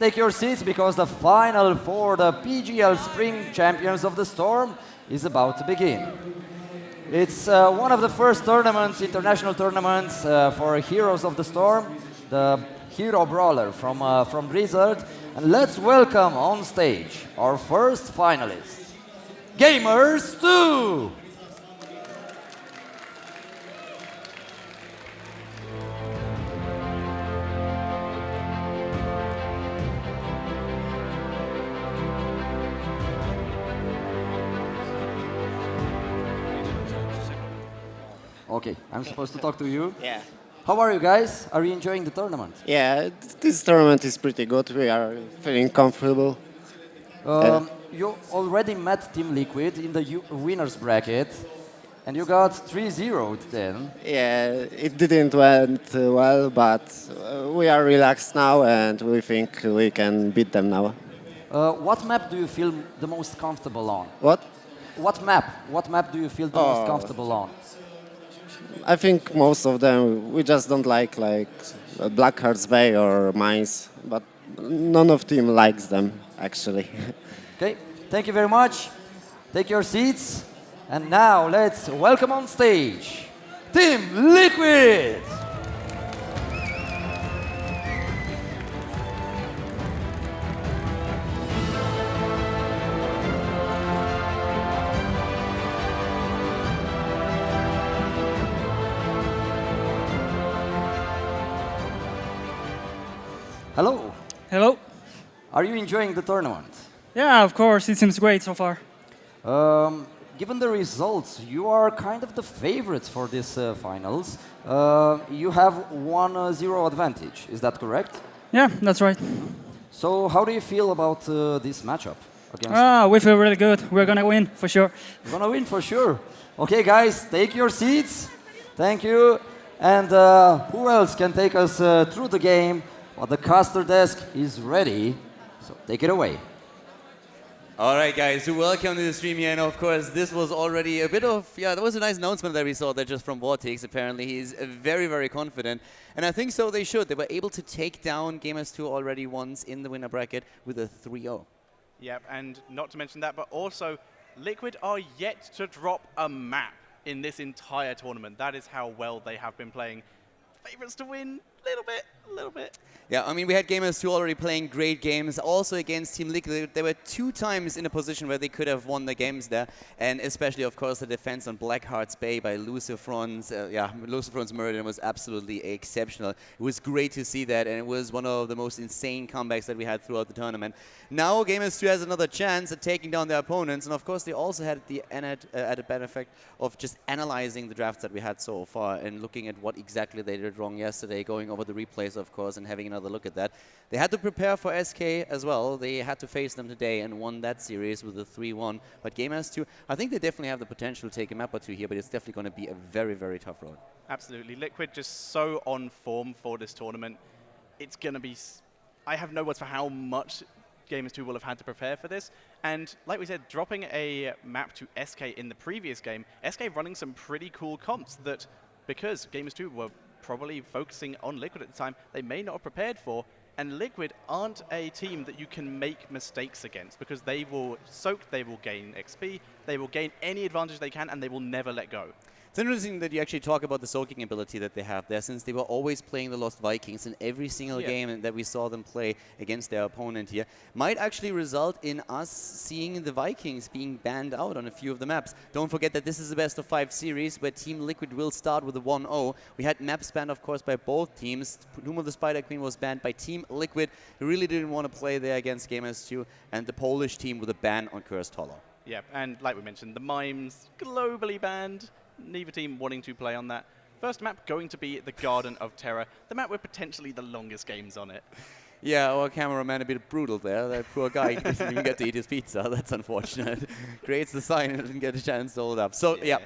take your seats because the final for the PGL Spring Champions of the Storm is about to begin. It's one of the first tournaments, international tournaments for Heroes of the Storm, the Hero Brawler from Blizzard. And let's welcome on stage our first finalists, Gamers 2! Okay, I'm supposed to talk to you. Yeah. How are you guys? Are you enjoying the tournament? Yeah, this tournament is pretty good. We are feeling comfortable. You already met Team Liquid in the winners bracket, and you got 3-0 then. Yeah, it didn't went well, but we are relaxed now and we think we can beat them now. What map do you feel the most comfortable on? What? What map? What map do you feel the most comfortable on? I think most of them, we just don't like Blackheart's Bay or Mines, but none of team likes them, actually. Okay, thank you very much. Take your seats. And now let's welcome on stage Team Liquid! Hello. Hello. Are you enjoying the tournament? Yeah, of course. It seems great so far. Given the results, you are kind of the favorites for this finals. You have 1-0 advantage, is that correct? Yeah, that's right. So how do you feel about this matchup? Against We feel really good. We're going to win for sure. We're gonna win for sure. Okay, guys, take your seats. Thank you. And who else can take us through the game? Well, the caster desk is ready, so take it away. All right, guys, so welcome to the stream here. And of course, this was already a bit of, that was a nice announcement that we saw there just from Vortex. Apparently, he's very, very confident. And I think so they should. They were able to take down Gamers 2 already once in the winner bracket with a 3-0. Yep, and not to mention that, but also Liquid are yet to drop a map in this entire tournament. That is how well they have been playing. Favorites to win, a little bit. Yeah, I mean, we had Gamers 2 already playing great games. Also against Team Liquid, they were 2 times in a position where they could have won the games there. And especially, of course, the defense on Blackheart's Bay by Lucifron's. Lucifron's murder was absolutely exceptional. It was great to see that, and it was one of the most insane comebacks that we had throughout the tournament. Now, Gamers 2 has another chance at taking down their opponents. And of course, they also had the added benefit of just analyzing the drafts that we had so far and looking at what exactly they did wrong yesterday, going over the replays, of course, and having another look at that. They had to prepare for SK as well. They had to face them today and won that series with a 3-1. But Gamers 2, I think they definitely have the potential to take a map or two here, but it's definitely going to be a very, very tough road. Absolutely. Liquid just so on form for this tournament. It's going to be... I have no words for how much Gamers 2 will have had to prepare for this. And like we said, dropping a map to SK in the previous game, SK running some pretty cool comps that, because Gamers 2 were probably focusing on Liquid at the time, they may not have prepared for. And Liquid aren't a team that you can make mistakes against because they will soak, they will gain XP, they will gain any advantage they can, and they will never let go. It's interesting that you actually talk about the soaking ability that they have there, since they were always playing the Lost Vikings in every single game that we saw them play against their opponent here. Might actually result in us seeing the Vikings being banned out on a few of the maps. Don't forget that this is a best-of-5 series where Team Liquid will start with a 1-0. We had maps banned, of course, by both teams. Doom of the Spider Queen was banned by Team Liquid, who really didn't want to play there against Gamers 2, and the Polish team with a ban on Cursed Hollow. Yeah, and like we mentioned, the Mimes globally banned. Neither team wanting to play on that. First map going to be the Garden of Terror, the map with potentially the longest games on it. Yeah, our cameraman a bit brutal there. That poor guy didn't even get to eat his pizza. That's unfortunate. Creates the sign and doesn't get a chance to hold up. So, yeah.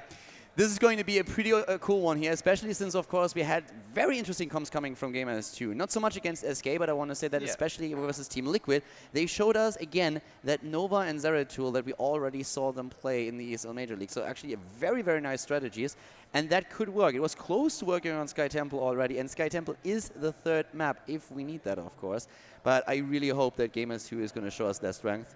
This is going to be a pretty cool one here, especially since, of course, we had very interesting comps coming from Gamers 2. Not so much against SK, but I want to say that especially versus Team Liquid, they showed us, again, that Nova and Zeratul that we already saw them play in the ESL Major League. So actually a very, very nice strategies, and that could work. It was close to working on Sky Temple already, and Sky Temple is the third map, if we need that, of course. But I really hope that Gamers 2 is going to show us their strength.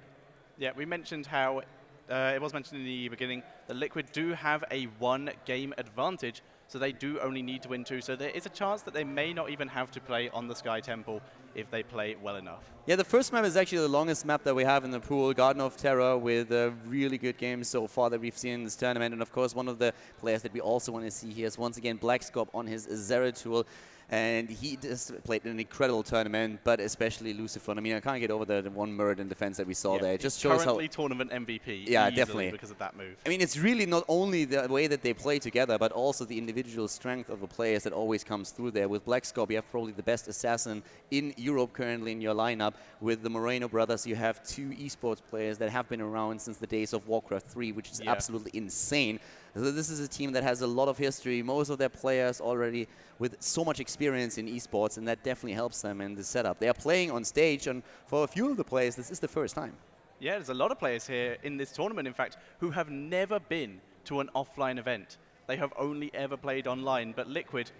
Yeah, we mentioned how it was mentioned in the beginning that Liquid do have a 1-game advantage, so they do only need to win 2. So there is a chance that they may not even have to play on the Sky Temple if they play well enough. Yeah, the first map is actually the longest map that we have in the pool, Garden of Terror, with really good games so far that we've seen in this tournament. And of course, one of the players that we also want to see here is once again Blackscope on his Zeratul. And he just played an incredible tournament, but especially Lucifron. I mean, I can't get over the one murder in defense that we saw there. It just shows how... Currently tournament MVP. Yeah, definitely. Because of that move. I mean, it's really not only the way that they play together, but also the individual strength of the players that always comes through there. With Blackscope, you have probably the best assassin in Europe currently in your lineup. With the Moreno brothers, you have 2 esports players that have been around since the days of Warcraft 3, which is absolutely insane. So this is a team that has a lot of history, most of their players already with so much experience in esports, and that definitely helps them in the setup. They are playing on stage, and for a few of the players, this is the first time. Yeah, there's a lot of players here in this tournament, in fact, who have never been to an offline event. They have only ever played online, but Liquid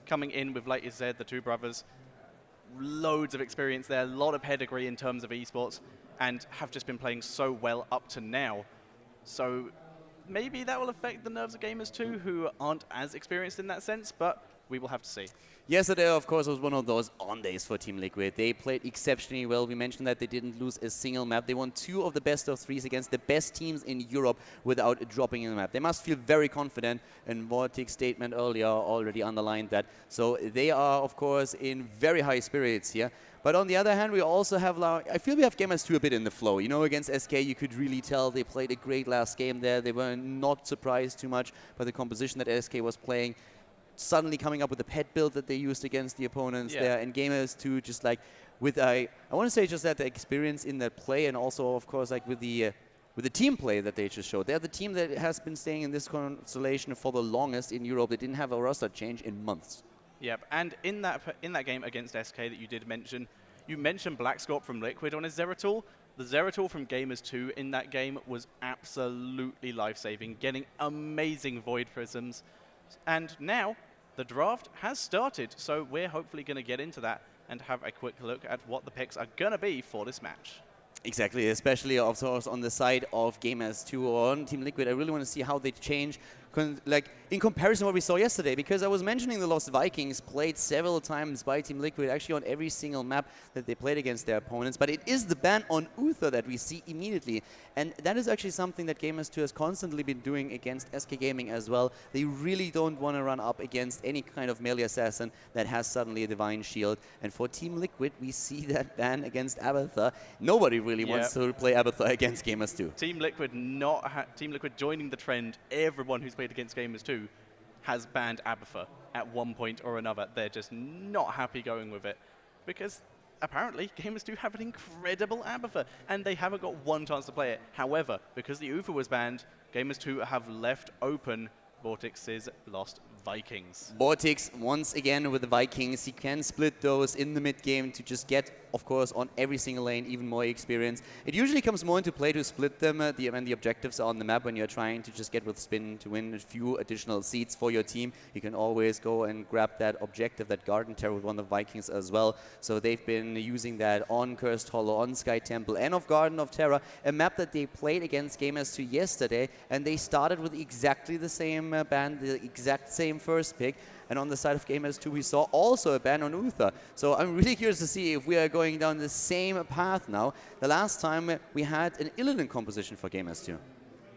coming in with, like you said, the 2 brothers, loads of experience there, a lot of pedigree in terms of esports, and have just been playing so well up to now. So maybe that will affect the nerves of Gamers 2, who aren't as experienced in that sense, but we will have to see. Yesterday, of course, was one of those on days for Team Liquid. They played exceptionally well. We mentioned that they didn't lose a single map. They won 2 of the best of 3s against the best teams in Europe without dropping in the map. They must feel very confident, and Vortic's statement earlier already underlined that. So they are, of course, in very high spirits here. But on the other hand, we also have, I feel we have Gamers 2 a bit in the flow. You know, against SK, you could really tell they played a great last game there. They were not surprised too much by the composition that SK was playing. Suddenly coming up with a pet build that they used against the opponents there, and Gamers 2 just like with I want to say just that the experience in that play, and also of course like with the team play that they just showed. They're the team that has been staying in this constellation for the longest in Europe. They didn't have a roster change in months. Yep, and in that game against SK that you did mention, you mentioned Blackscorp from Liquid on his Zeratul. The Zeratul from Gamers 2 in that game was absolutely life-saving, getting amazing Void Prisms. And now the draft has started, so we're hopefully going to get into that and have a quick look at what the picks are going to be for this match. Exactly, especially of course on the side of Gamers 2 or on Team Liquid. I really want to see how they change like in comparison to what we saw yesterday, because I was mentioning the Lost Vikings played several times by Team Liquid, actually on every single map that they played against their opponents, but it is the ban on Uther that we see immediately, and that is actually something that Gamers 2 has constantly been doing against SK Gaming as well. They really don't want to run up against any kind of melee assassin that has suddenly a Divine Shield, and for Team Liquid we see that ban against Abathur. Nobody really wants to play Abathur against Gamers 2. Team Liquid joining the trend. Everyone who's played against Gamers 2 has banned Abathur at one point or another. They're just not happy going with it because apparently Gamers 2 have an incredible Abathur and they haven't got one chance to play it. However, because the Uther was banned, Gamers 2 have left open Vortix's Lost Vikings. Vortix, once again with the Vikings, he can split those in the mid game to just get, of course, on every single lane, even more experience. It usually comes more into play to split them when the objectives are on the map, when you're trying to just get with spin to win a few additional seats for your team. You can always go and grab that objective, that Garden Terror with one of the Vikings as well. So they've been using that on Cursed Hollow, on Sky Temple, and of Garden of Terror, a map that they played against Gamers 2 yesterday, and they started with exactly the same ban, the exact same first pick. And on the side of Gamers 2, we saw also a ban on Uther. So I'm really curious to see if we are going down the same path now. The last time we had an Illidan composition for Gamers 2.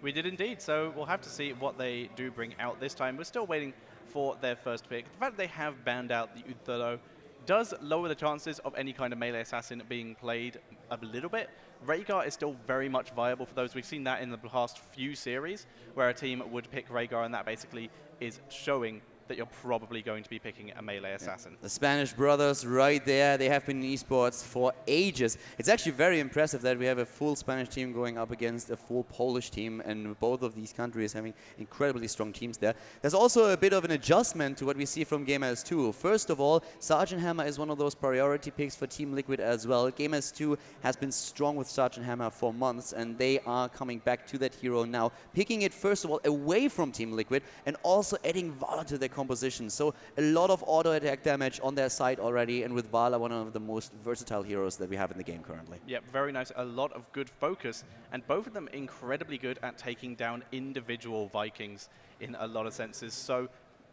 We did indeed, so we'll have to see what they do bring out this time. We're still waiting for their first pick. The fact that they have banned out the Uther, though, does lower the chances of any kind of melee assassin being played a little bit. Rhaegar is still very much viable for those. We've seen that in the past few series, where a team would pick Rhaegar, and that basically is showing that you're probably going to be picking a melee assassin. The Spanish brothers right there, they have been in esports for ages. It's actually very impressive that we have a full Spanish team going up against a full Polish team, and both of these countries having incredibly strong teams there. There's also a bit of an adjustment to what we see from Gamers 2. First of all, Sergeant Hammer is one of those priority picks for Team Liquid as well. Gamers 2 has been strong with Sergeant Hammer for months, and they are coming back to that hero now, picking it first of all away from Team Liquid and also adding Vala to their composition. So a lot of auto attack damage on their side already, and with Vala one of the most versatile heroes that we have in the game currently. Yep, very nice. A lot of good focus, and both of them incredibly good at taking down individual Vikings in a lot of senses. So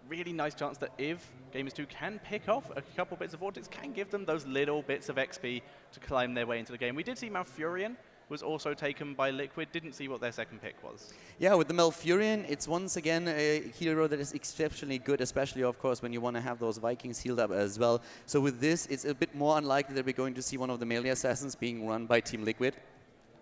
really nice chance that if Gamers 2 can pick off a couple bits of Vortex, can give them those little bits of XP to climb their way into the game. We did see Malfurion was also taken by Liquid. Didn't see what their second pick was. Yeah, with the Malfurion, it's once again a hero that is exceptionally good, especially, of course, when you want to have those Vikings healed up as well. So with this, it's a bit more unlikely that we're going to see one of the melee assassins being run by Team Liquid.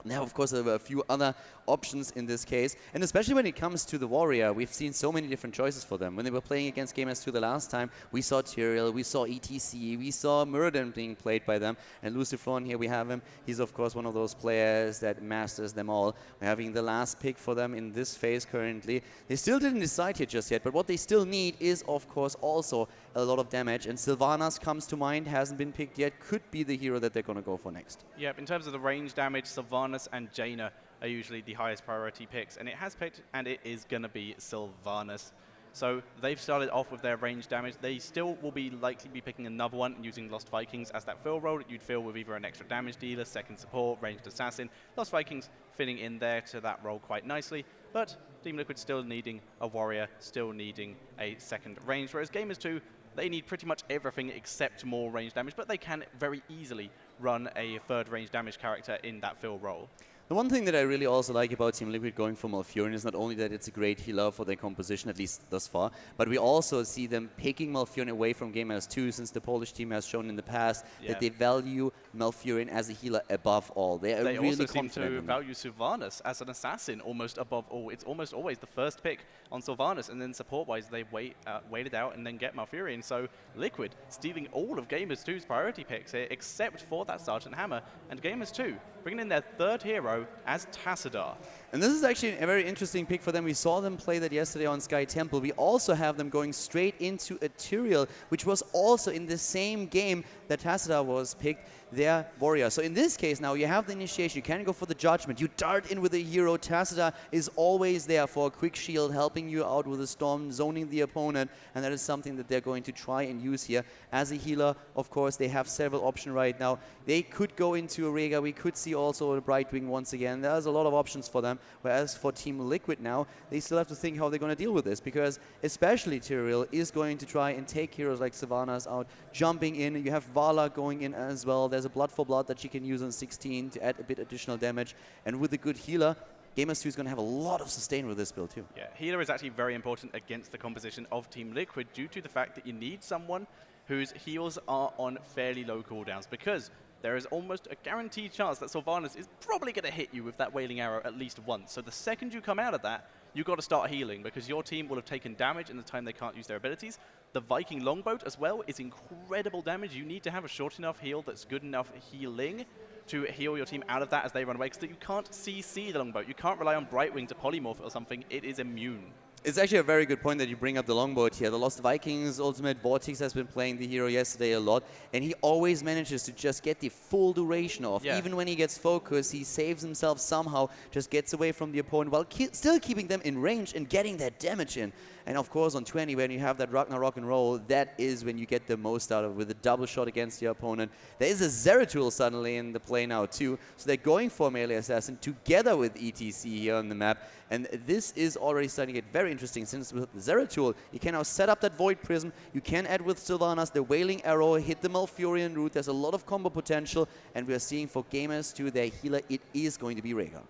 Now, of course, there were a few other options in this case, and especially when it comes to the Warrior, we've seen so many different choices for them. When they were playing against Gamers 2 the last time, we saw Tyrael, we saw ETC, we saw Murden being played by them, and Lucifron, here we have him. He's, of course, one of those players that masters them all. We're having the last pick for them in this phase currently. They still didn't decide here just yet, but what they still need is, of course, also a lot of damage, and Sylvanas comes to mind, hasn't been picked yet, could be the hero that they're going to go for next. Yep, in terms of the range damage, Sylvanas and Jaina are usually the highest priority picks, and it has picked, and it is going to be Sylvanas. So they've started off with their range damage. They still will be likely be picking another one and using Lost Vikings as that fill role. You'd fill with either an extra damage dealer, second support, ranged assassin. Lost Vikings fitting in there to that role quite nicely, but Team Liquid still needing a warrior, still needing a second range, whereas Gamers 2, they need pretty much everything except more range damage, but they can very easily run a third range damage character in that fill role. The one thing that I really also like about Team Liquid going for Malfurion is not only that it's a great healer for their composition, at least thus far, but we also see them picking Malfurion away from Gamers 2, since the Polish team has shown in the past that they value Malfurion as a healer above all. They are really also seem confident to value Sylvanas as an assassin almost above all. It's almost always the first pick on Sylvanas, and then support-wise they wait it out and then get Malfurion. So Liquid stealing all of Gamers 2's priority picks here, except for that Sergeant Hammer, and Gamers 2 bringing in their third hero as Tassadar. And this is actually a very interesting pick for them. We saw them play that yesterday on Sky Temple. We also have them going straight into a Tyrael, which was also in the same game that Tassadar was picked, their warrior. So in this case now, you have the initiation. You can go for the judgment. You dart in with a hero. Tassadar is always there for a quick shield, helping you out with a storm, zoning the opponent, and that is something that they're going to try and use here. As a healer, of course, they have several options right now. They could go into a Rega. We could see also a Brightwing once again. There's a lot of options for them. Whereas for Team Liquid now, they still have to think how they're going to deal with this, because especially Tyrael is going to try and take heroes like Sylvanas out, jumping in. You have Vala going in as well. There's a Blood for Blood that she can use on 16 to add a bit additional damage. And with a good healer, Gamers 2 is going to have a lot of sustain with this build too. Yeah, healer is actually very important against the composition of Team Liquid due to the fact that you need someone whose heals are on fairly low cooldowns, because there is almost a guaranteed chance that Sylvanas is probably going to hit you with that Wailing Arrow at least once. So the second you come out of that, you've got to start healing, because your team will have taken damage in the time they can't use their abilities. The Viking Longboat as well is incredible damage. You need to have a short enough heal that's good enough healing to heal your team out of that as they run away, because you can't CC the Longboat. You can't rely on Brightwing to polymorph or something. It is immune. It's actually a very good point that you bring up the Longboat here. The Lost Vikings Ultimate Vortex has been playing the hero yesterday a lot, and he always manages to just get the full duration off. Yeah. Even when he gets focused, he saves himself somehow, just gets away from the opponent while still keeping them in range and getting that damage in. And of course on 20, when you have that Ragnarok and roll, that is when you get the most out of it, with a double shot against your opponent. There is a Zeratul suddenly in the play now too, so they're going for Melee Assassin together with ETC here on the map. And this is already starting to get very interesting, since with the Zeratul, you can now set up that Void Prism. You can add with Sylvanas the Wailing Arrow, hit the Malfurion route. There's a lot of combo potential, and we are seeing for Gamers 2, their healer, it is going to be Rhaegar.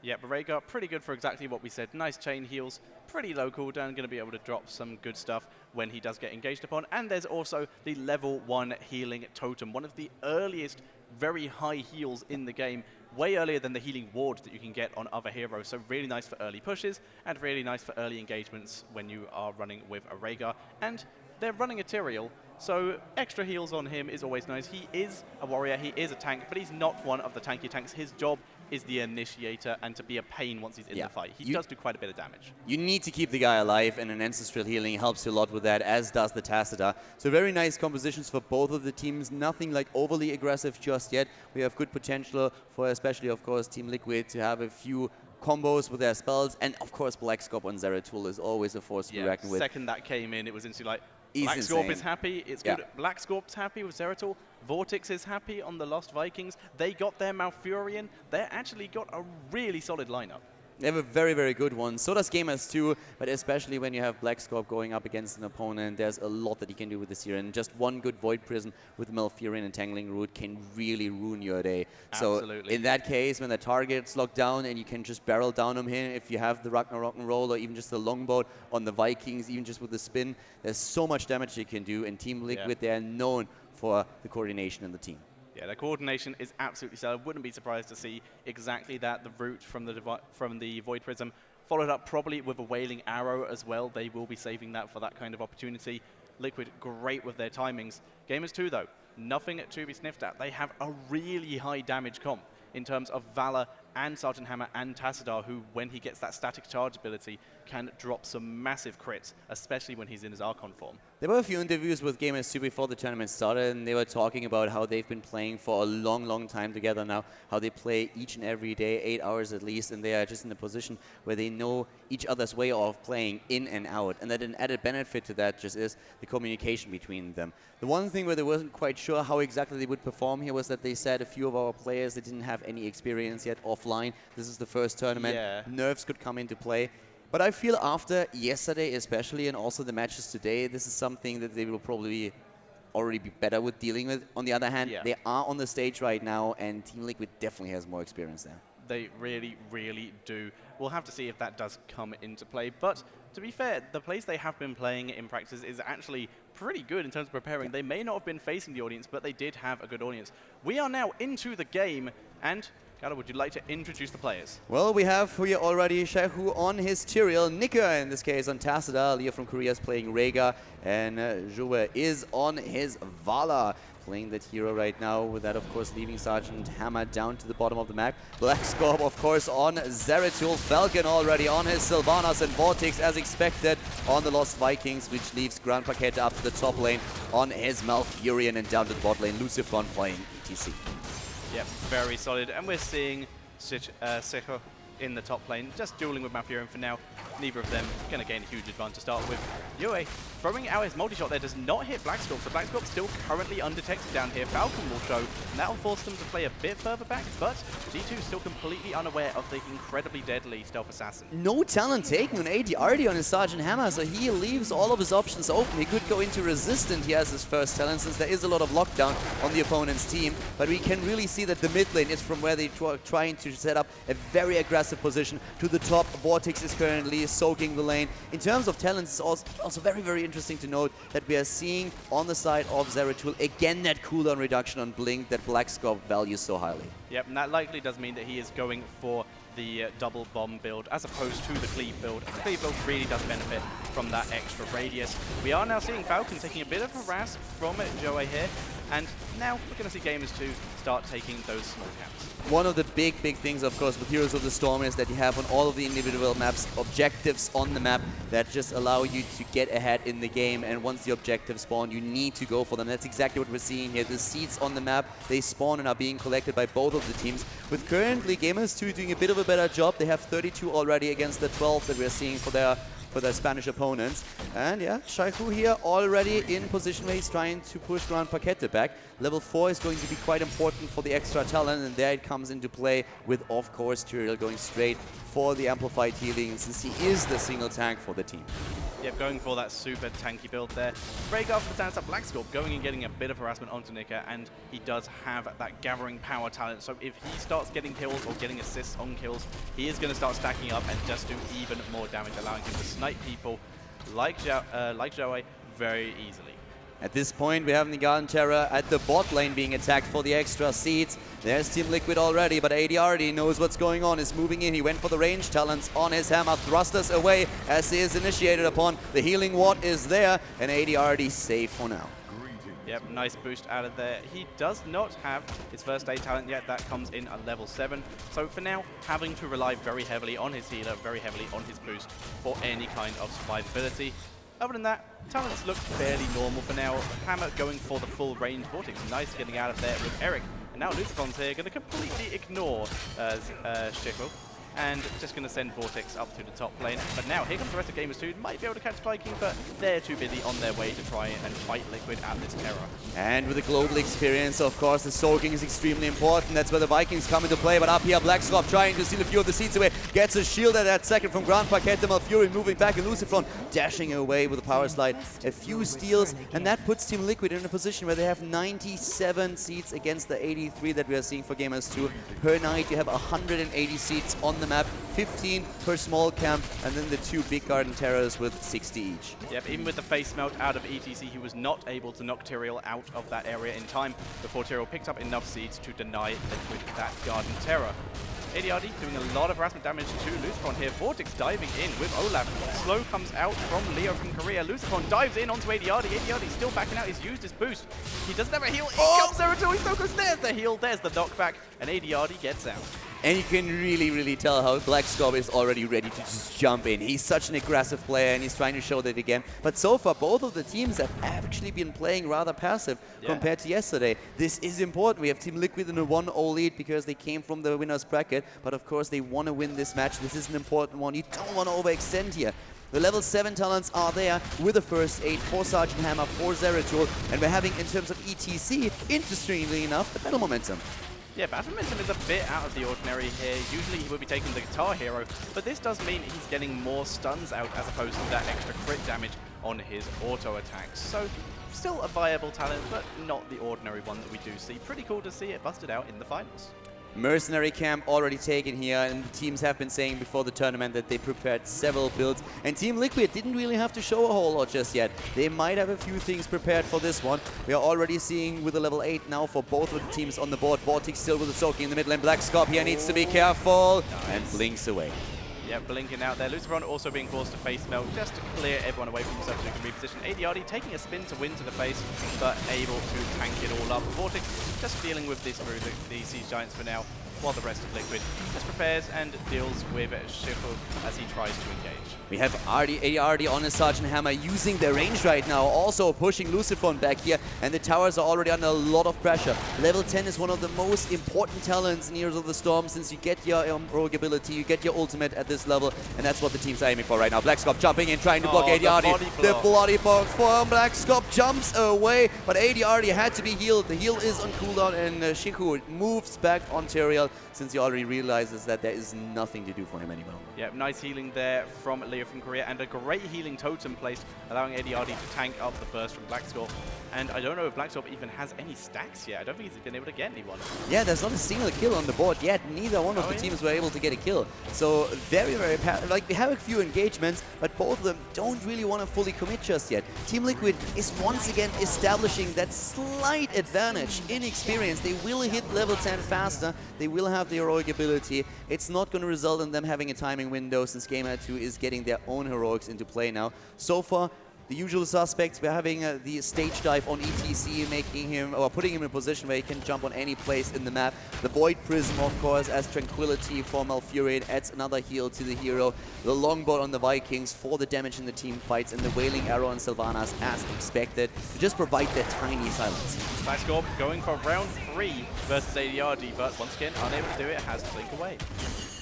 Yeah, but Rhaegar, pretty good for exactly what we said. Nice chain heals, pretty low cooldown, going to be able to drop some good stuff when he does get engaged upon. And there's also the level 1 healing totem, one of the earliest very high heals in the game. way earlier than the healing ward that you can get on other heroes. So really nice for early pushes and really nice for early engagements when you are running with a Rhaegar. And they're running a Tyrael, so extra heals on him is always nice. He is a warrior, he is a tank, but he's not one of the tanky tanks. His job is the initiator and to be a pain once he's in the fight. He does do quite a bit of damage. You need to keep the guy alive, and an ancestral healing helps you a lot with that, as does the Tacita. So very nice compositions for both of the teams. Nothing like overly aggressive just yet. We have good potential for especially, of course, Team Liquid to have a few combos with their spells, and of course Black Scorp on Zeratul is always a force to be reckoned with. Second that came in, it was instantly like, He's Black insane. Scorp is happy, it's good. Black Scorp's happy with Zeratul. Vortex is happy on the Lost Vikings. They got their Malfurion. They actually got a really solid lineup. They have a very, very good one. So does Gamers too, but especially when you have Black Scorp going up against an opponent, there's a lot that he can do with the Siren. Just one good Void Prism with Malfurion and Tangling Root can really ruin your day. Absolutely. So in that case, when the target's locked down and you can just barrel down on him, if you have the Ragnarok and Roll or even just the Longbow on the Vikings, even just with the spin, there's so much damage you can do. And Team Liquid, they're known for the coordination in the team. Yeah, their coordination is absolutely solid. Wouldn't be surprised to see exactly that. The route from the Void Prism, followed up probably with a Wailing Arrow as well. They will be saving that for that kind of opportunity. Liquid, great with their timings. Gamers 2, though, nothing to be sniffed at. They have a really high damage comp in terms of Valor and Sergeant Hammer and Tassadar, who, when he gets that static charge ability, can drop some massive crits, especially when he's in his Archon form. There were a few interviews with Gamers 2 before the tournament started, and they were talking about how they've been playing for a long, long time together now, how they play each and every day, 8 hours at least, and they are just in a position where they know each other's way of playing in and out, and that an added benefit to that just is the communication between them. The one thing where they wasn't quite sure how exactly they would perform here was that they said a few of our players, they didn't have any experience yet offline. This is the first tournament. Nerves could come into play. But I feel after yesterday especially, and also the matches today, this is something that they will probably already be better with dealing with. On the other hand, they are on the stage right now, and Team Liquid definitely has more experience there. They really, really do. We'll have to see if that does come into play. But to be fair, the plays they have been playing in practice is actually pretty good in terms of preparing. They may not have been facing the audience, but they did have a good audience. We are now into the game, and Carlo, would you like to introduce the players? Well, we have here already Shahu on his Tyrael, Nika in this case on Tassadar, Leo from Korea is playing Rhaegar, and Joe is on his Vala, playing that hero right now, with that of course leaving Sergeant Hammer down to the bottom of the map. Black Scorp of course on Zeratul, Falcon already on his Sylvanas, and Vortex as expected on the Lost Vikings, which leaves Grand Paquette up to the top lane on his Malfurion, and down to the bot lane Lucifron playing ETC. Yep, very solid. And we're seeing Secho in the top lane, just dueling with Malfurion for now. Neither of them going to gain a huge advantage to start with. Yue throwing out his multi-shot there does not hit Black Scorp, so Black Scorp still currently undetected down here. Falcon will show, and that will force them to play a bit further back, but G2 still completely unaware of the incredibly deadly Stealth Assassin. No talent taken on AD already on his Sergeant Hammer, so he leaves all of his options open. He could go into Resistant here as his first talent, since there is a lot of lockdown on the opponent's team, but we can really see that the mid lane is from where they are trying to set up a very aggressive position to the top. Vortex is currently soaking the lane. In terms of talents, it's also very, very interesting to note that we are seeing on the side of Zeratul again that cooldown reduction on Blink that Black Scorp values so highly. Yep, and that likely does mean that he is going for the double bomb build as opposed to the cleave build. The cleave build really does benefit from that extra radius. We are now seeing Falcon taking a bit of harass from Joe here, and now we're going to see Gamers 2 start taking those small camps. One of the big things, of course, with Heroes of the Storm is that you have on all of the individual maps objectives on the map that just allow you to get ahead in the game, and once the objectives spawn, you need to go for them. That's exactly what we're seeing here. The seeds on the map, they spawn and are being collected by both of the teams, with currently Gamers 2 doing a bit of a better job. They have 32 already against the 12 that we're seeing for their Spanish opponents. And yeah, Shaihu here already in position where he's trying to push Grand Paquette back. Level 4 is going to be quite important for the extra talent, and there it comes into play with, of course, Tyrael going straight for the amplified healing, since he is the single tank for the team. Yep, going for that super tanky build there. Rhaegar for the stance up, Black Scorp going and getting a bit of harassment onto Nika, and he does have that gathering power talent, so if he starts getting kills or getting assists on kills, he is going to start stacking up and just do even more damage, allowing him to snipe people like Joey very easily. At this point, we have the Garden Terror at the bot lane being attacked for the extra seeds. There's Team Liquid already, but AD already knows what's going on, is moving in. He went for the range talents on his hammer, thrusters away as he is initiated upon. The healing ward is there, and AD already safe for now. Yep, nice boost out of there. He does not have his first aid talent yet. That comes in at level 7. So for now, having to rely very heavily on his healer, very heavily on his boost for any kind of survivability. Other than that, talents look fairly normal for now. Hammer going for the full range. Vortex nice getting out of there with Eric. And now Lucifon's here, going to completely ignore Schickel. And just going to send Vortex up to the top lane. But now, here comes the rest of Gamers 2. Might be able to catch Viking, but they're too busy on their way to try and fight Liquid at this Terror. And with the global experience, of course, the soaking is extremely important. That's where the Vikings come into play. But up here, Blackscorp trying to steal a few of the seats away. Gets a shield at that second from Grand Paquette. The Malfury moving back, and Lucifron dashing away with a power slide. A few steals, and that puts Team Liquid in a position where they have 97 seats against the 83 that we are seeing for Gamers 2. Per night, you have 180 seats on the map, 15 per small camp, and then the 2 big Garden Terrors with 60 each. Yep, even with the face melt out of ETC, he was not able to knock Tyrael out of that area in time before Tyrael picked up enough seeds to deny Liquid that Garden Terror. ADRD doing a lot of harassment damage to Lucifron here. Vortex diving in with Olaf. Slow comes out from Leo from Korea. Lucifron dives in onto ADRD. ADRD still backing out. He's used his boost. He doesn't have a heal. It comes there until he's so close. There's the heal. There's the knockback. And ADRD gets out. And you can really tell how Blackscorp is already ready to just jump in. He's such an aggressive player, and he's trying to show that again. But so far, both of the teams have actually been playing rather passive compared to yesterday. This is important. We have Team Liquid in a 1-0 lead because they came from the winner's bracket. But of course, they want to win this match. This is an important one. You don't want to overextend here. The level 7 talents are there with the first aid for Sergeant Hammer, for Zeratul. And we're having, in terms of ETC, interestingly enough, the battle momentum. Yeah, battle momentum is a bit out of the ordinary here. Usually he would be taking the guitar hero, but this does mean he's getting more stuns out as opposed to that extra crit damage on his auto attacks. So still a viable talent, but not the ordinary one that we do see. Pretty cool to see it busted out in the finals. Mercenary camp already taken here, and the teams have been saying before the tournament that they prepared several builds, and Team Liquid didn't really have to show a whole lot just yet. They might have a few things prepared for this one. We are already seeing with the level 8 now for both of the teams on the board. Vortex still with the soaking in the middle, and Blackscorp here needs to be careful, and blinks away. Yeah, blinking out there. Lucifron also being forced to face melt just to clear everyone away from himself so he can reposition. ADRD taking a spin to win to the face, but able to tank it all up. Vortex just dealing with this through the Siege Giants for now, while the rest of Liquid just prepares and deals with Schickel as he tries to engage. We have ADRD on his Sergeant Hammer using their range right now, also pushing Lucifron back here, and the towers are already under a lot of pressure. Level 10 is one of the most important talents in Heroes of the Storm, since you get your rogue ability, you get your ultimate at this level, and that's what the team's aiming for right now. Blackscorp jumping in, trying to block ADRD. The bloody block for Blackscorp jumps away, but ADRD had to be healed. The heal is on cooldown, and Shiku moves back on Tyrael, since he already realizes that there is nothing to do for him anymore. Yeah, nice healing there from Leo from Korea, and a great healing totem placed, allowing ADRD to tank up the burst from Blackscorp. And I don't know if Blackscorp even has any stacks yet. I don't think he's been able to get anyone. Yeah, there's not a single kill on the board yet. Neither one of the teams were able to get a kill. So very like, we have a few engagements, but both of them don't really want to fully commit just yet. Team Liquid is once again establishing that slight advantage in experience. They will hit level 10 faster. They will have the heroic ability. It's not going to result in them having a timing window, since Gamer 2 is getting their own heroics into play now. So far, the usual suspects, we're having the stage dive on ETC, making him, or putting him in a position where he can jump on any place in the map. The Void Prism, of course, as Tranquility for Malfurion adds another heal to the hero. The Longbow on the Vikings for the damage in the team fights, and the Wailing Arrow on Sylvanas, as expected, to just provide that tiny silence. Blackscorp going for round 3 versus ADRD, but once again, unable to do it, has to blink away.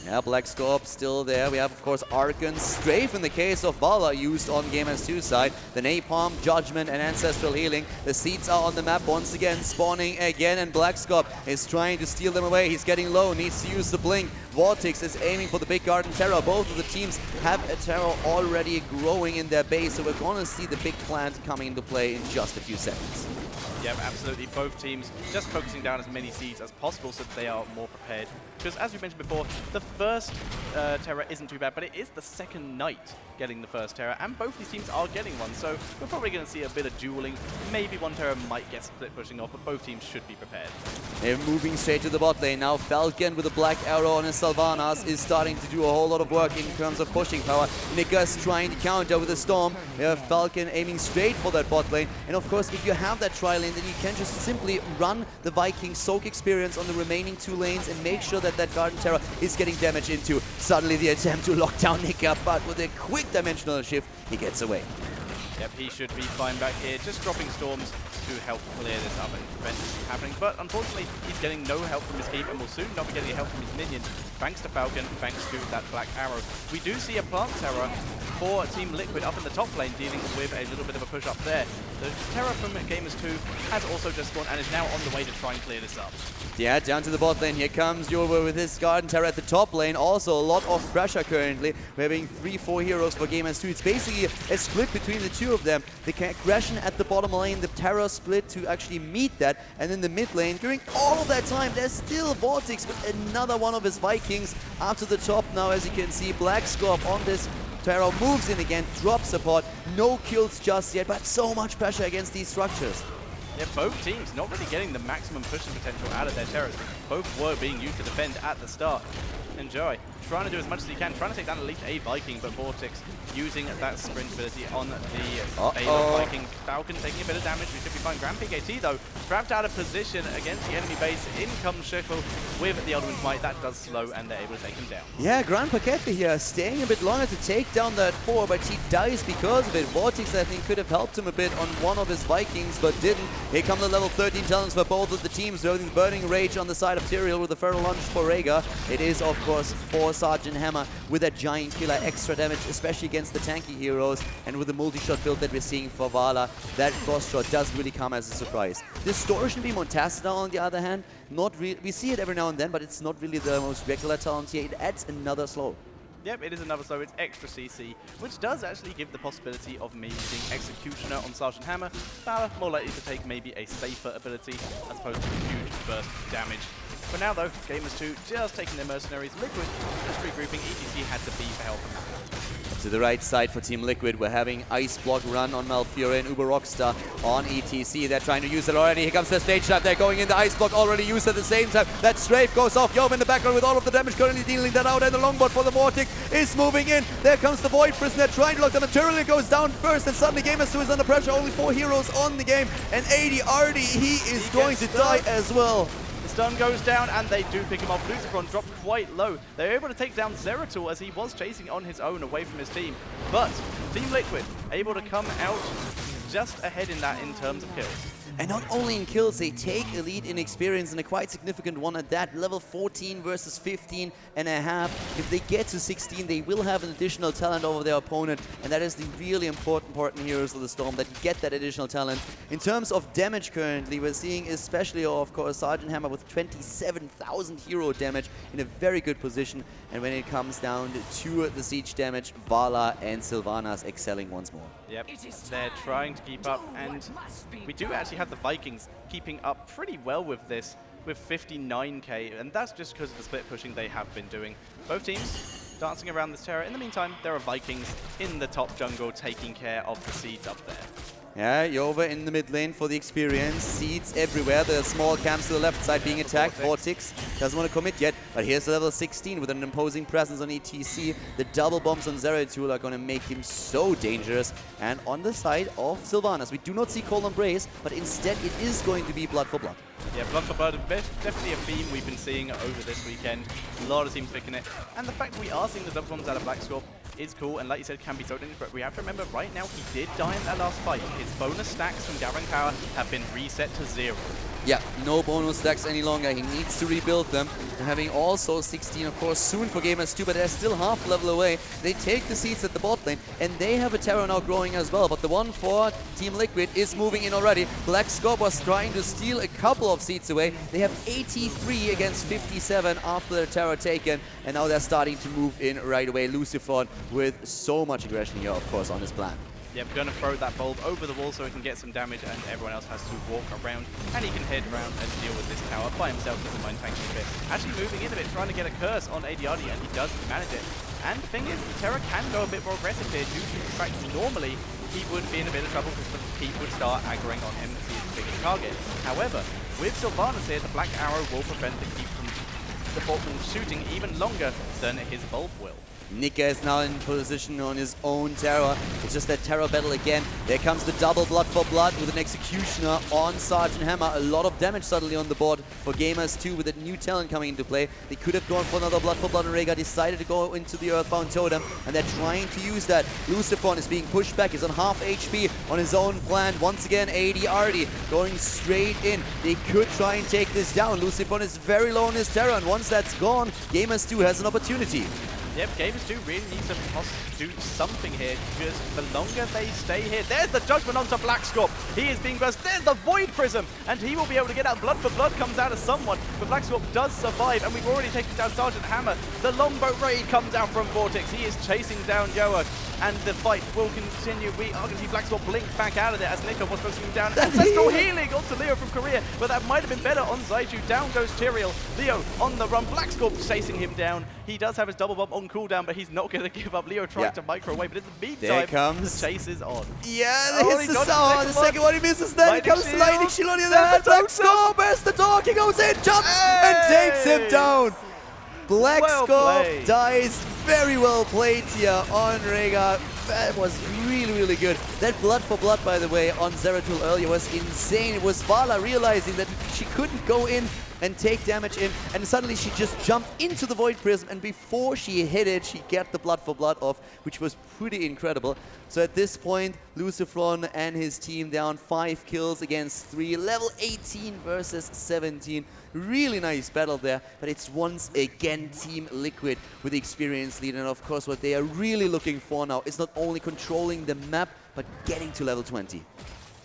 Yeah, Blackscorp still there. We have, of course, Archon, Strafe in the case of Vala used on Gamers 2 side. The Napalm, Judgment, and Ancestral Healing. The seeds are on the map once again, spawning again, and Blackscorp is trying to steal them away. He's getting low, needs to use the blink. Vortex is aiming for the big Garden Terror. Both of the teams have a Terror already growing in their base, so we're going to see the big plant coming into play in just a few seconds. Yep, absolutely. Both teams just focusing down as many seeds as possible so that they are more prepared. Because as we mentioned before, the first Terra isn't too bad, but it is the second Knight getting the first Terra, and both these teams are getting one, so we're probably going to see a bit of dueling. Maybe one Terra might get split pushing off, but both teams should be prepared. They're moving straight to the bot lane. Now Falcon with a black arrow on his Sylvanas is starting to do a whole lot of work in terms of pushing power. Nikas trying to counter with a Storm. Falcon aiming straight for that bot lane. And of course, if you have that tri-lane, then you can just simply run the Viking soak experience on the remaining 2 lanes and make sure that that Garden Terror is getting damage into. Suddenly the attempt to lock down Nika, but with a quick dimensional shift, he gets away. Yep, he should be fine back here, just dropping storms to help clear this up and prevent this from happening. But unfortunately, he's getting no help from his keep and will soon not be getting help from his minions, thanks to Falcon, thanks to that black arrow. We do see a plant terror for Team Liquid up in the top lane, dealing with a little bit of a push up there. The Terror from Gamers 2 has also just spawned and is now on the way to try and clear this up. Yeah, down to the bot lane. Here comes Jova with his Garden Terror at the top lane. Also, a lot of pressure currently. We're having 3-4 heroes for Gamers 2. It's basically a split between the two of them. The aggression at the bottom lane, the Terror split to actually meet that. And in the mid lane, during all of that time, there's still Vortex with another one of his Vikings up to the top now, as you can see. Black Scorp on this Terror moves in again, drops support. No kills just yet, but so much pressure against these structures. Yeah, both teams not really getting the maximum pushing potential out of their terrors. Both were being used to defend at the start. Enjoy. Trying to do as much as he can, trying to take down at least a Viking, but Vortex using that sprint ability on the Viking. Falcon taking a bit of damage, we should be fine. Grand PKT though, trapped out of position against the enemy base. In comes Shekel with the Eldwin's Might. That does slow and they're able to take him down. Yeah, Grand Paquete here staying a bit longer to take down that 4, but he dies because of it. Vortex, I think, could have helped him a bit on one of his Vikings, but didn't. Here come the level 13 talents for both of the teams, loading Burning Rage on the side of Tyrael with a Feral Lunge for Rhaegar. It is, of course, for Sergeant Hammer with a giant killer, extra damage, especially against the tanky heroes, and with the multi-shot build that we're seeing for Vala, that cross shot does really come as a surprise. Distortion beam on Tassadar, on the other hand, not really. We see it every now and then, but it's not really the most regular talent here. It adds another slow. Yep, it is another slow. It's extra CC, which does actually give the possibility of maybe seeing Executioner on Sergeant Hammer. Vala more likely to take maybe a safer ability as opposed to a huge burst of damage. For now though, Gamers 2 just taking their mercenaries. Liquid just regrouping. ETC had to be for help. To the right side for Team Liquid, we're having Ice Block run on Malfurion and Uber Rockstar on ETC. They're trying to use it already. Here comes the stage trap. They're going in. The Ice Block already used at the same time. That strafe goes off. Yov in the background with all of the damage, currently dealing that out. And the Longbot for the Vortex is moving in. There comes the Void Prisoner trying to lock down. The Tyrael goes down first, and suddenly Gamers 2 is under pressure. Only 4 heroes on the game. And 80 Artie, he is going to die as well. Stun goes down, and they do pick him off. Lucifron dropped quite low. They're able to take down Zeratul as he was chasing on his own away from his team. But Team Liquid able to come out just ahead in that in terms of kills. And not only in kills, they take a lead in experience, and a quite significant one at that. Level 14 versus 15 and a half. If they get to 16, they will have an additional talent over their opponent, and that is the really important part in Heroes of the Storm, that you get that additional talent. In terms of damage currently, we're seeing especially, of course, Sergeant Hammer with 27,000 hero damage in a very good position. And when it comes down to the siege damage, Vala and Sylvanas excelling once more. Yep, they're trying to keep up, and we do actually have the Vikings keeping up pretty well with this, with 59k, and that's just because of the split pushing they have been doing. Both teams dancing around this terror. In the meantime, there are Vikings in the top jungle taking care of the seeds up there. Yeah, Jova in the mid lane for the experience. Seeds everywhere. The small camps to the left side being attacked. Vortex doesn't want to commit yet, but here's the level 16 with an imposing presence on ETC. The double bombs on Zeratul are going to make him so dangerous. And on the side of Sylvanas, we do not see Cold Embrace, but instead it is going to be blood for blood. Yeah, blood for blood, definitely a theme we've been seeing over this weekend. A lot of teams picking it. And the fact we are seeing the double bombs out of Black Scorp is cool, and like you said, can be so dangerous, but we have to remember right now he did die in that last fight. His bonus stacks from Gathering Power have been reset to 0. Yeah, no bonus stacks any longer. He needs to rebuild them. And having also 16, of course, soon for Gamers 2, but they're still half level away. They take the seats at the bot lane, and they have a Terror now growing as well. But the one for Team Liquid is moving in already. Black Scorp was trying to steal a couple of seats away. They have 83 against 57 after their Terror taken, and now they're starting to move in right away. Lucifron with so much aggression here, of course, on his plan. Yep, going to throw that bulb over the wall so he can get some damage, and everyone else has to walk around, and he can head around and deal with this tower by himself. Doesn't mind tanking a bit. Actually moving in a bit, trying to get a curse on ADRD, and he does manage it. And the thing is, the Terra can go a bit more aggressive here due to the fact normally he would be in a bit of trouble because the Peep would start aggroing on him as his biggest target. However, with Sylvanas here, the Black Arrow will prevent the Keep from the bot from shooting even longer than his bulb will. Nika is now in position on his own Terra. It's just that Terra battle again. There comes the double blood for blood with an Executioner on Sergeant Hammer. A lot of damage suddenly on the board for Gamers 2 with a new talent coming into play. They could have gone for another blood for blood, and Rhaegar decided to go into the Earthbound Totem, and they're trying to use that. Lucifron is being pushed back. He's on half HP on his own plan. Once again, AD going straight in. They could try and take this down. Lucifron is very low on his Terra, and once that's gone, Gamers 2 has an opportunity. Yep, Gamers 2 really need to do something here, because the longer they stay here... There's the Judgment onto Blackscorp. He is being burst. There's the Void Prism, and he will be able to get out. Blood for Blood comes out of someone, but Blackscorp does survive, and we've already taken down Sergeant Hammer. The Longbow Raid comes down from Vortex. He is chasing down Yoa, and the fight will continue. We are going to see Blackscorp blink back out of there as Nico was focusing down. Ancestral Healing onto Leo from Korea, but that might have been better on Zaiju. Down goes Tyrael. Leo on the run. Blackscorp chasing him down. He does have his double bump on cooldown, but he's not going to give up. Leo trying to micro away, but in the meantime, the chase is on. Yeah, hits the second one he misses. Then it comes the lightning shield on the other hand. Blackscorp, as the dog, he goes in, jumps, and takes him down. Blackscorp dies. Very well played here on Rhaegar. That was really, really good. That blood for blood, by the way, on Zeratul earlier was insane. It was Vala realizing that she couldn't go in and take damage in, and suddenly she just jumped into the Void Prism, and before she hit it, she got the blood for blood off, which was pretty incredible. So at this point, Lucifron and his team down 5 kills against 3, level 18 versus 17. Really nice battle there, but it's once again Team Liquid with the experience lead, and of course what they are really looking for now is not only controlling the map, but getting to level 20.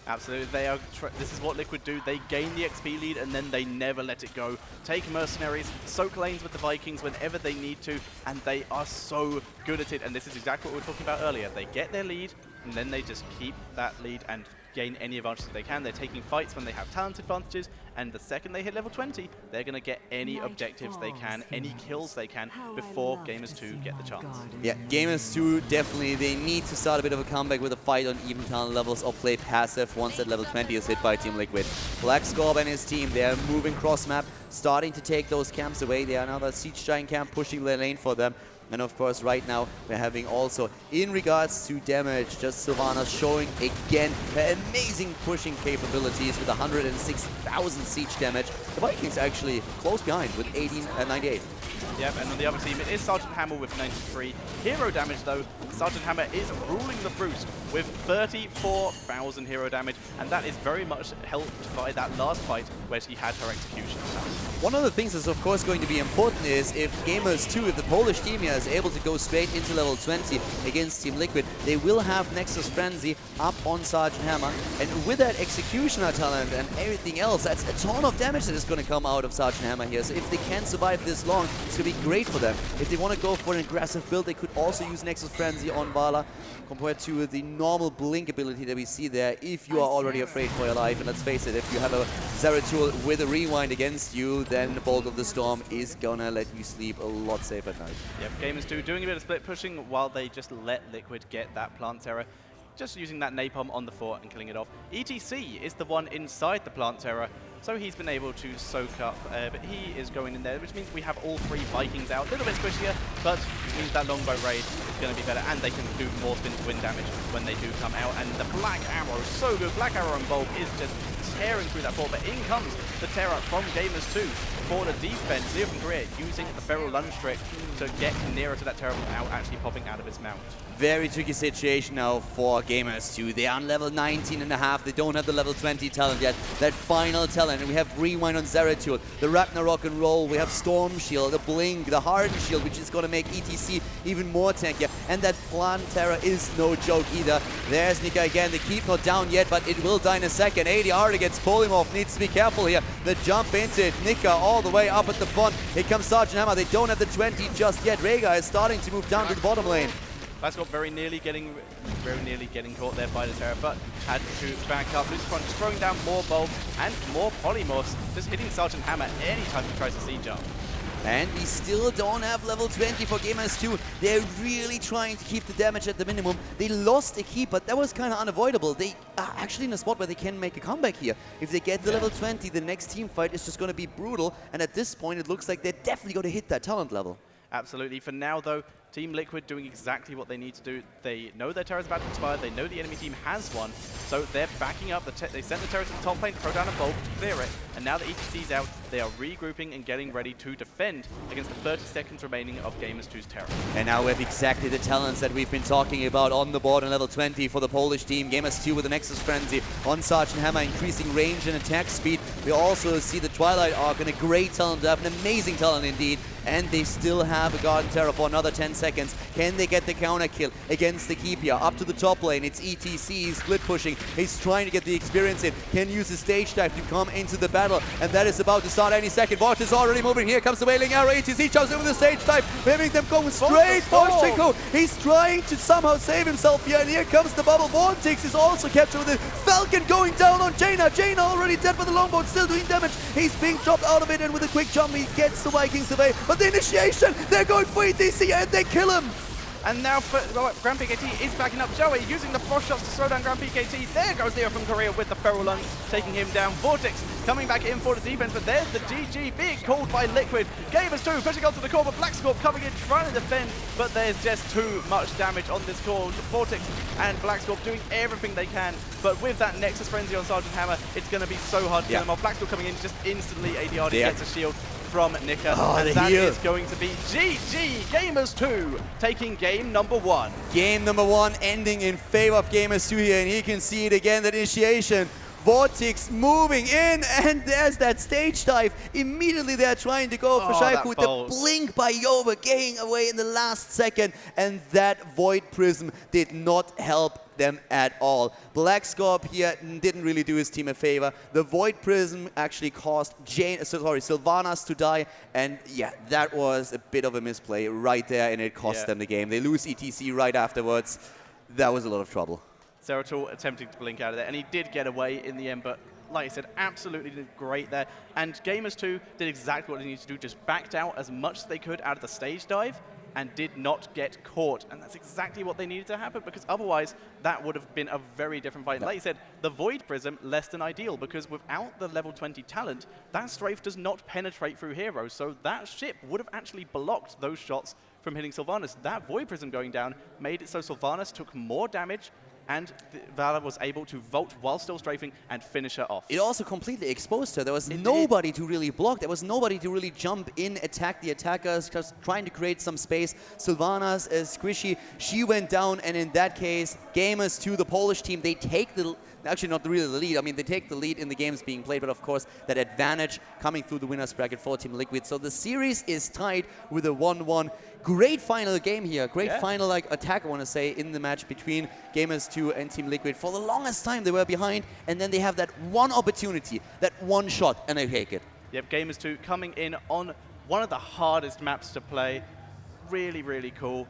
Absolutely, they are. This is what Liquid do. They gain the XP lead and then they never let it go. Take mercenaries, soak lanes with the Vikings whenever they need to, and they are so good at it. And this is exactly what we were talking about earlier. They get their lead, and then they just keep that lead and gain any advantages they can. They're taking fights when they have talent advantages, and the second they hit level 20, they're going to get any objectives they can, any kills they can, before Gamers 2 get the chance. Yeah, Gamers 2 definitely, they need to start a bit of a comeback with a fight on even talent levels or play passive once that level 20 is hit by Team Liquid. Blackscorp and his team, they are moving cross map, starting to take those camps away. They are now the Siege Giant camp pushing the lane for them. And of course, right now, we're having also, in regards to damage, just Sylvanas showing again her amazing pushing capabilities with 106,000 siege damage. The Vikings actually close behind with 98. Yep, and on the other team, it is Sergeant Hammer with 93. Hero damage, though, Sergeant Hammer is ruling the roost with 34,000 hero damage, and that is very much helped by that last fight where she had her execution. One of the things that's of course going to be important is if Gamers 2, if the Polish team here is able to go straight into level 20 against Team Liquid, they will have Nexus Frenzy up on Sergeant Hammer, and with that Executioner talent and everything else, that's a ton of damage that is going to come out of Sergeant Hammer here. So if they can survive this long, it's going to be great for them. If they want to go for an aggressive build, they could also use Nexus Frenzy on Vala compared to the normal blink ability that we see there if you are already afraid for your life. And let's face it, if you have a Zeratul with a rewind against you, then the Bolt of the Storm is gonna let you sleep a lot safer at night. Yep, Gamers 2 doing a bit of split pushing while they just let Liquid get that Plant Terror. Just using that Napalm on the fort and killing it off. ETC is the one inside the Plant Terror, so he's been able to soak up, but he is going in there, which means we have all 3 Vikings out. A little bit squishier, but it means that Longbow Raid is going to be better, and they can do more spin to win damage when they do come out. And the Black Arrow, so good. Black Arrow and Bulb is just tearing through that fort, but in comes the Terror from Gamers 2 for the defense. Leo from Korea using the Feral Lunge trick to get nearer to that Terror without actually popping out of its mount. Very tricky situation now for Gamers 2. They are on level 19.5. They don't have the level 20 talent yet. That final talent. And we have Rewind on Zeratul, the Ragnarok and Roll. We have Storm Shield, the Blink, the Hardened Shield, which is going to make ETC even more tankier. And that Plant Terror is no joke either. There's Nika again. The keep not down yet, but it will die in a second. ADR gets Polymorph. Needs to be careful here. The jump into it. Nika all the way up at the front. Here comes Sergeant Hammer. They don't have the 20 just yet. Rhaegar is starting to move down to the bottom lane. Blackscorp very nearly getting caught there by the Terror, but had to back up. Lucifron just throwing down more bulbs and more polymorphs, just hitting Sergeant Hammer anytime he tries to siege up. And we still don't have level 20 for Gamers 2. They're really trying to keep the damage at the minimum. They lost a keep, but that was kind of unavoidable. They are actually in a spot where they can make a comeback here. If they get the level 20, the next team fight is just going to be brutal. And at this point, it looks like they're definitely going to hit that talent level. Absolutely. For now, though, Team Liquid doing exactly what they need to do. They know their Terror's about to expire. They know the enemy team has one. So they're backing up. They sent the Terror to the top lane to throw down a bulb to clear it. And now that ETC's out, they are regrouping and getting ready to defend against the 30 seconds remaining of Gamers 2's Terror. And now we have exactly the talents that we've been talking about on the board on level 20 for the Polish team. Gamers 2 with the Nexus Frenzy on Sergeant Hammer, increasing range and attack speed. We also see the Twilight Arc and a great talent, an amazing talent indeed. And they still have a Garden Terror for another 10 seconds. Can they get the counter kill against the Keep here? Up to the top lane, it's ETC, split pushing. He's trying to get the experience in. Can use the stage dive to come into the battle. And that is about to start any second. Vort is already moving. Here comes the Wailing Arrow. ETC jumps in with the stage dive, having them go straight for Chico. He's trying to somehow save himself here. And here comes the bubble. Vortex is also captured with it. Falcon going down on Jaina. Jaina already dead with the longbow, still doing damage. He's being chopped out of it, and with a quick jump, he gets the Vikings away. But the initiation, they're going for ETC and they kill him. And now Grand PKT is backing up Joey, using the frost shots to slow down Grand PKT. There goes Leo from Korea with the Feral Lunge, taking him down. Vortex coming back in for the defense, but there's the GG being called by Liquid. Gamers 2 pushing onto the core, but Blackscorp coming in, trying to defend, but there's just too much damage on this core. Vortex and Blackscorp doing everything they can, but with that Nexus Frenzy on Sergeant Hammer, it's going to be so hard to kill them off. Blackscorp coming in, just instantly ADR'd, gets a shield from Nika, and that is going to be GG Gamers 2 taking game number 1. Game number 1 ending in favor of Gamers 2 here, and you can see it again, that initiation. Vortex moving in, and there's that stage dive. Immediately they're trying to go for Shaiku. The blink by Yova getting away in the last second, and that Void Prism did not help them at all. Blackscorp here didn't really do his team a favor. The Void Prism actually caused Sylvanas to die, and yeah, that was a bit of a misplay right there, and it cost them the game. They lose ETC right afterwards. That was a lot of trouble. Zeratul attempting to blink out of there, and he did get away in the end, but like I said, absolutely did great there. And Gamers 2 did exactly what they needed to do, just backed out as much as they could out of the stage dive, and did not get caught. And that's exactly what they needed to happen, because otherwise that would have been a very different fight. Like you said, the Void Prism, less than ideal, because without the level 20 talent, that strafe does not penetrate through heroes, so that ship would have actually blocked those shots from hitting Sylvanas. That Void Prism going down made it so Sylvanas took more damage, and Valor was able to vault while still strafing and finish her off. It also completely exposed her. There was nobody to really block. There was nobody to really jump in, attack the attackers, just trying to create some space. Sylvanas, Squishy, she went down, and in that case, Gamers 2, the Polish team, they take the... Actually, not really the lead. I mean, they take the lead in the games being played, but of course, that advantage coming through the winner's bracket for Team Liquid. So the series is tied with a 1-1. Great final game here. Great final attack, I want to say, in the match between Gamers 2 and Team Liquid. For the longest time, they were behind, and then they have that one opportunity, that one shot, and they take it. Yep, Gamers 2 coming in on one of the hardest maps to play. Really, really cool.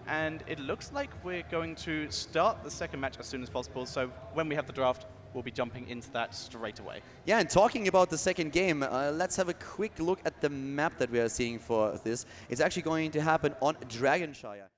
And it looks like we're going to start the second match as soon as possible. So when we have the draft, we'll be jumping into that straight away. Yeah, and talking about the second game, let's have a quick look at the map that we are seeing for this. It's actually going to happen on Dragonshire.